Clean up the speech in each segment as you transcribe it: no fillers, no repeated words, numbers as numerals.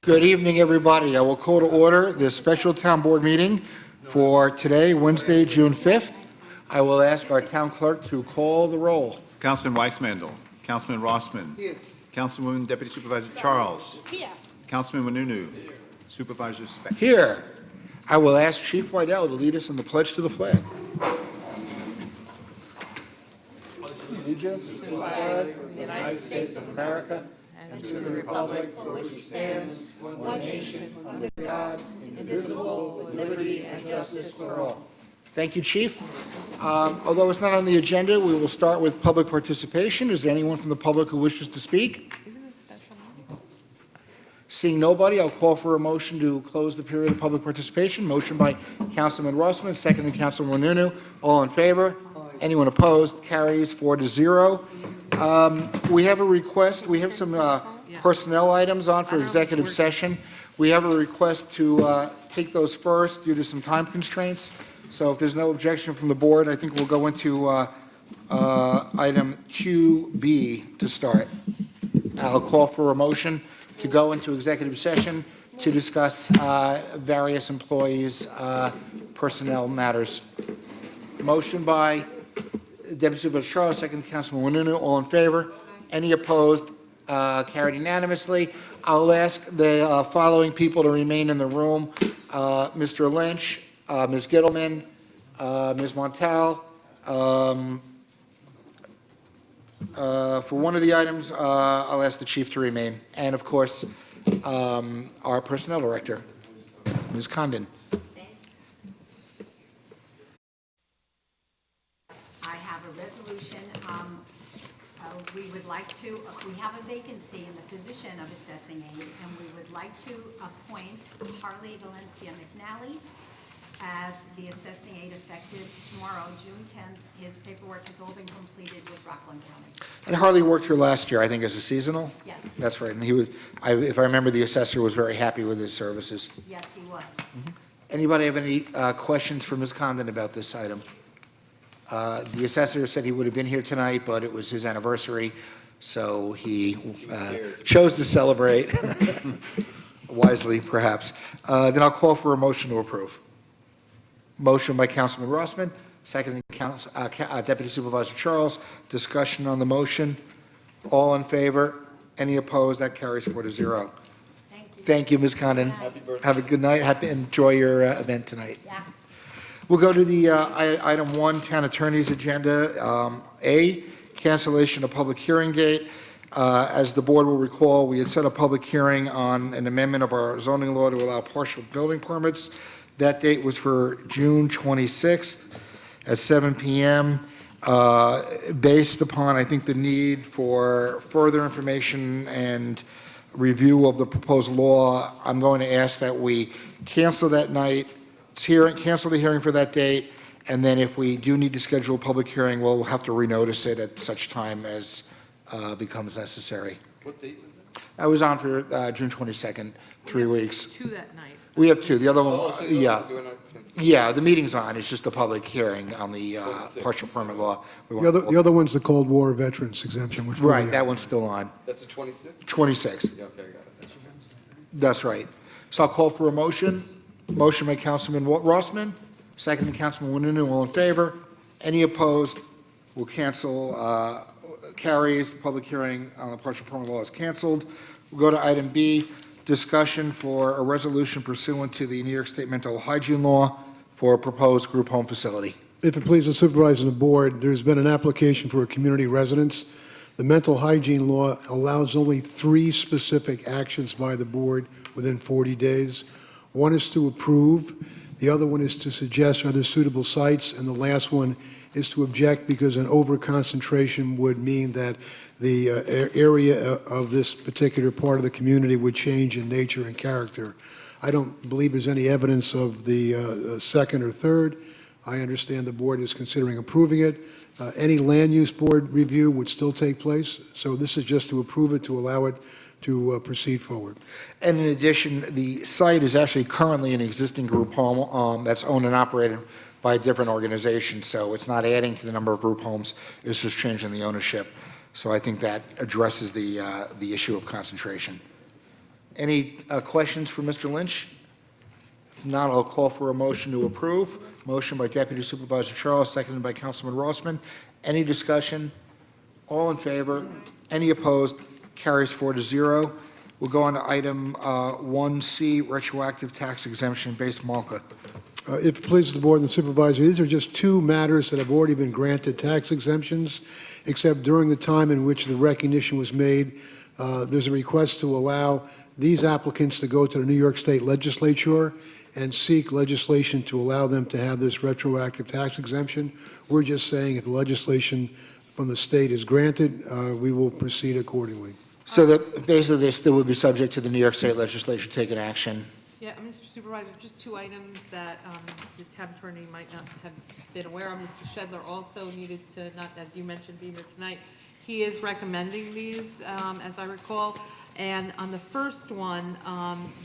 Good evening, everybody. I will call to order this special town board meeting for today, Wednesday, June 5th. I will ask our town clerk to call the roll. Councilman Weissmandel. Councilman Rossman. Here. Councilwoman Deputy Supervisor Charles. Here. Councilman Wanunu. Supervisor Speck. Here. I will ask Chief Wydell to lead us in the pledge to the flag. Allegiance to the flag of the United States of America and to the republic for which it stands, one nation, under God, indivisible, with liberty and justice for all. Thank you, Chief. Although it's not on the agenda, we will start with public participation. Is there anyone from the public who wishes to speak? Seeing nobody, I'll call for a motion to close the period of public participation. Motion by Councilman Rossman, seconded by Councilman Wanunu. All in favor? Anyone opposed? Carries 4-0. We have a request. We have some personnel items on for executive session. We have a request to take those first due to some time constraints. So if there's no objection from the board, I think we'll go into item QB to start. I'll call for a motion to go into executive session to discuss various employees' personnel matters. Motion by Deputy Supervisor Charles, second Councilman Wanunu. All in favor? Any opposed? Carried unanimously. I'll ask the following people to remain in the room. Mr. Lynch, Ms. Gittleman, Ms. Montal. For one of the items, I'll ask the chief to remain. And of course, our personnel director, Ms. Condon. I have a resolution. We have a vacancy in the position of assessing aide, and we would like to appoint Harley Valencia McNally as the assessing aide effective tomorrow, June 10th. His paperwork has all been completed with Rockland County. And Harley worked here last year, I think, as a seasonal? Yes. That's right. And he was, if I remember, the assessor was very happy with his services. Yes, he was. Anybody have any questions for Ms. Condon about this item? The assessor said he would have been here tonight, but it was his anniversary, so he chose to celebrate, wisely perhaps. Then I'll call for a motion to approve. Motion by Councilman Rossman, second Deputy Supervisor Charles. Discussion on the motion. All in favor? Any opposed? That carries 4-0. Thank you. Thank you, Ms. Condon. Happy birthday. Have a good night. Enjoy your event tonight. Yeah. We'll go to the item 1, Town Attorney's agenda. A, cancellation of public hearing date. As the board will recall, we had set a public hearing on an amendment of our zoning law to allow partial building permits. That date was for June 26th at 7 p.m. Based upon, I think, the need for further information and review of the proposed law, I'm going to ask that we cancel that night, cancel the hearing for that date, and then if we do need to schedule a public hearing, we'll have to renotice it at such time as becomes necessary. What date was that? I was on for June 22nd, 3 weeks. Two that night. We have 2. The other one, so yeah. you're not canceling. Yeah, the meeting's on. It's just a public hearing on the partial permit law. The other one's the Cold War veterans exemption, which will be- Right, that one's still on. That's the 26th? 26th. Yeah, okay, I got it. That's right. So I'll call for a motion. Motion by Councilman Rossman, second by Councilman Wanunu. All in favor? Any opposed? We'll cancel. Carries. The public hearing on the partial permit law is canceled. We'll go to item B, discussion for a resolution pursuant to the New York State Mental Hygiene Law for a proposed group home facility. If it pleases the supervisor and the board, there's been an application for a community residence. The mental hygiene law allows only 3 specific actions by the board within 40 days. One is to approve, the other one is to suggest other suitable sites, and the last one is to object because an overconcentration would mean that the area of this particular part of the community would change in nature and character. I don't believe there's any evidence of the second or third. I understand the board is considering approving it. Any land use board review would still take place, so this is just to approve it, to allow it to proceed forward. And in addition, the site is actually currently an existing group home that's owned and operated by a different organization, so it's not adding to the number of group homes, it's just changing the ownership. So I think that addresses the issue of concentration. Any questions for Mr. Lynch? If not, I'll call for a motion to approve. Motion by Deputy Supervisor Charles, seconded by Councilman Rossman. Any discussion? All in favor? Any opposed? Carries 4-0. We'll go on to item 1C, retroactive tax exemption based Malka. If it pleases the board and the supervisor, these are just two matters that have already been granted tax exemptions, except during the time in which the recognition was made, there's a request to allow these applicants to go to the New York State Legislature and seek legislation to allow them to have this retroactive tax exemption. We're just saying if the legislation from the state is granted, we will proceed accordingly. So that basically they still would be subject to the New York State Legislature taking action. Yeah, Mr. Supervisor, just two items that the town attorney might not have been aware of. Mr. Shedler also needed to, not as you mentioned, be here tonight. He is recommending these, as I recall. And on the first one,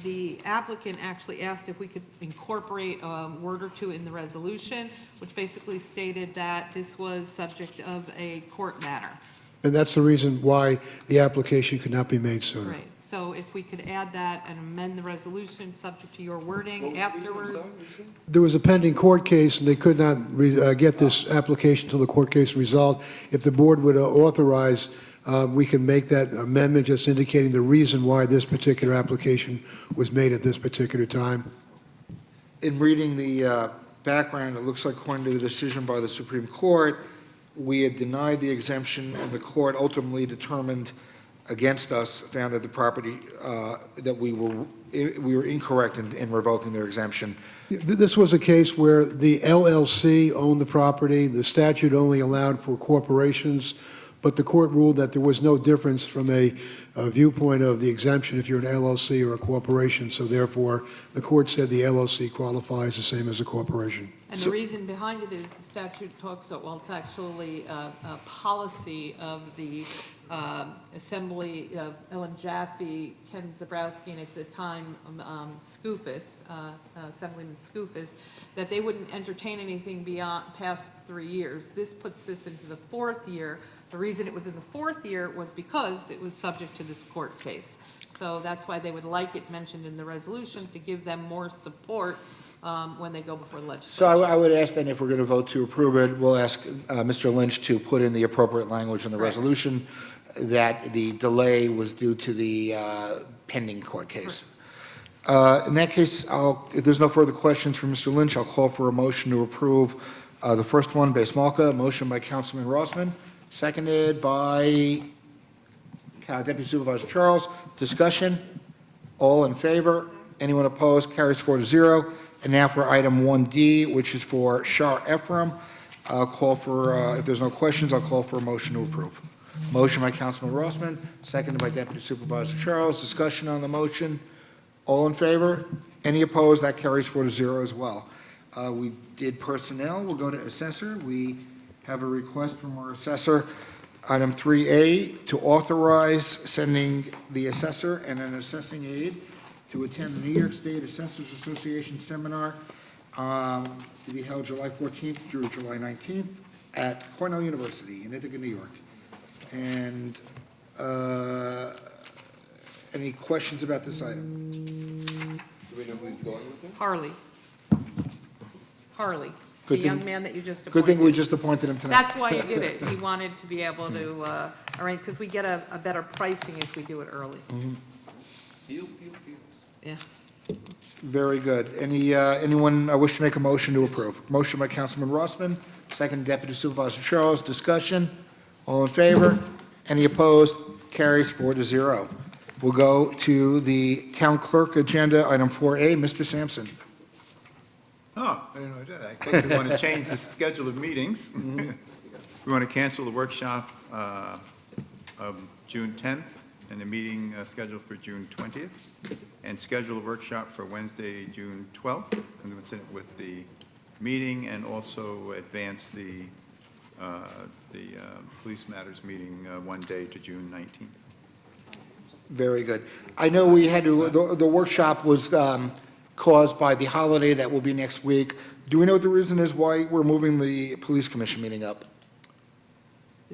the applicant actually asked if we could incorporate a word or two in the resolution, which basically stated that this was subject of a court matter. And that's the reason why the application could not be made sooner. Right, so if we could add that and amend the resolution, subject to your wording afterwards. There was a pending court case, and they could not get this application until the court case resolved. If the board would authorize, we can make that amendment, just indicating the reason why this particular application was made at this particular time. In reading the background, it looks like according to the decision by the Supreme Court, we had denied the exemption, and the court ultimately determined against us, found that the property, that we were incorrect in revoking their exemption. This was a case where the LLC owned the property. The statute only allowed for corporations, but the court ruled that there was no difference from a viewpoint of the exemption if you're an LLC or a corporation. So therefore, the court said the LLC qualifies the same as a corporation. And the reason behind it is the statute talks about, well, it's actually a policy of the Assembly of Ellen Jaffe, Ken Zabrowski, and at the time Skoufis, Assemblyman Skoufis, that they wouldn't entertain anything past 3 years. This puts this into the 4th year. The reason it was in the 4th year was because it was subject to this court case. So that's why they would like it mentioned in the resolution to give them more support when they go before the legislature. So I would ask then if we're going to vote to approve it, we'll ask Mr. Lynch to put in the appropriate language in the Correct. resolution that the delay was due to the pending court case. In that case, if there's no further questions for Mr. Lynch, I'll call for a motion to approve the first one, Base Malka, motion by Councilman Rossman, seconded by Deputy Supervisor Charles. Discussion? All in favor? Anyone opposed? Carries 4-0. And now for item 1D, which is for Shar Ephraim. I'll call for, if there's no questions, I'll call for a motion to approve. Motion by Councilman Rossman, seconded by Deputy Supervisor Charles. Discussion on the motion? All in favor? Any opposed? That carries 4-0 as well. We did personnel. We'll go to assessor. We have a request from our assessor, item 3A, to authorize sending the assessor and an assessing aide to attend the New York State Assessors Association seminar to be held July 14th through July 19th at Cornell University in Ithaca, New York. And any questions about this item? Do we know who's going with it? Harley. Harley, the Good thing- young man that you just appointed. Good thing we just appointed him tonight. That's why he did it. He wanted to be able to arrange, because we get a better pricing if we do it early. Deal. Yeah. Very good. Anyone wish to make a motion to approve? Motion by Councilman Rossman, second Deputy Supervisor Charles. Discussion? All in favor? Any opposed? Carries 4-0. We'll go to the town clerk agenda, item 4A. Mr. Sampson. Oh, I didn't know that. I think we want to change the schedule of meetings. We want to cancel the workshop of June 10th and the meeting scheduled for June 20th, and schedule a workshop for Wednesday, June 12th, and then sit with the meeting, and also advance the police matters meeting one day to June 19th. Very good. I know we had to, the workshop was caused by the holiday that will be next week. Do we know what the reason is why we're moving the police commission meeting up?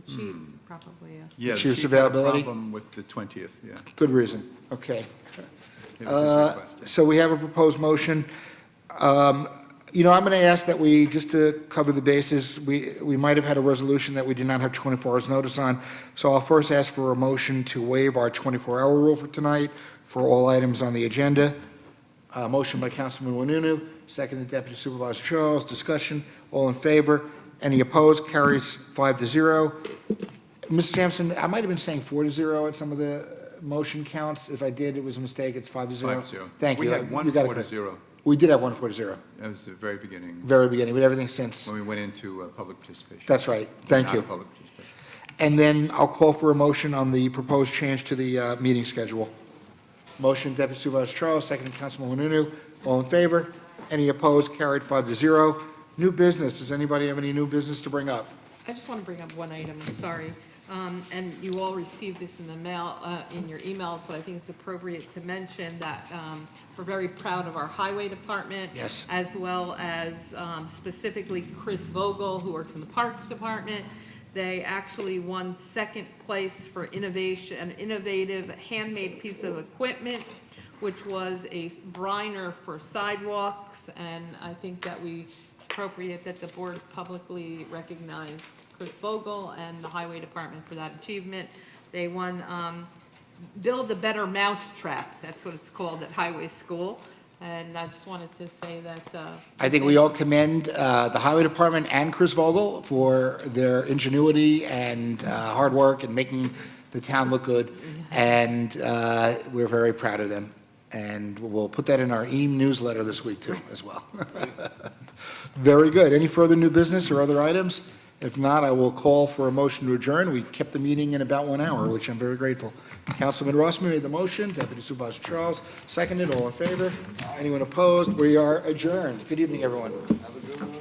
The chief probably, yes. Yeah, the Chief's chief had a availability? problem with the 20th, yeah. Good reason. Okay. It was his request. So we have a proposed motion. You know, I'm going to ask that we, just to cover the bases, we might have had a resolution that we did not have 24 hours notice on. So I'll first ask for a motion to waive our 24-hour rule for tonight for all items on the agenda. Motion by Councilman Wanunu, seconded Deputy Supervisor Charles. Discussion, all in favor? Any opposed? Carries 5-0. Mr. Sampson, I might have been saying 4-0 at some of the motion counts. If I did, it was a mistake. It's 5-0. 5-0. Thank you. We had one You got it 4-0. correct. We did have 1-4-0, That was the very beginning, very beginning, but everything since. when we went into public participation. That's right. Thank Not you. public participation. And then I'll call for a motion on the proposed change to the meeting schedule. Motion, Deputy Supervisor Charles, seconded Councilman Wanunu. All in favor? Any opposed? Carried 5-0. New business. Does anybody have any new business to bring up? I just want to bring up one item, sorry. And you all received this in the mail, in your emails, but I think it's appropriate to mention that we're very proud of our highway department. Yes. As well as specifically Chris Vogel, who works in the Parks Department. They actually won second place for innovation, an innovative handmade piece of equipment, which was a briner for sidewalks. And I think that it's appropriate that the board publicly recognize Chris Vogel and the Highway Department for that achievement. They won Build a Better Mousetrap, that's what it's called at Highway School. And I just wanted to say that. I think we all commend the Highway Department and Chris Vogel for their ingenuity and hard work and making the town look good. And we're very proud of them. And we'll put that in our e-newsletter this week, too, as well. Very good. Any further new business or other items? If not, I will call for a motion to adjourn. We kept the meeting in about 1 hour, which I'm very grateful. Councilman Rossman made the motion, Deputy Supervisor Charles seconded. All in favor? Anyone opposed? We are adjourned. Good evening, everyone. Have a good one.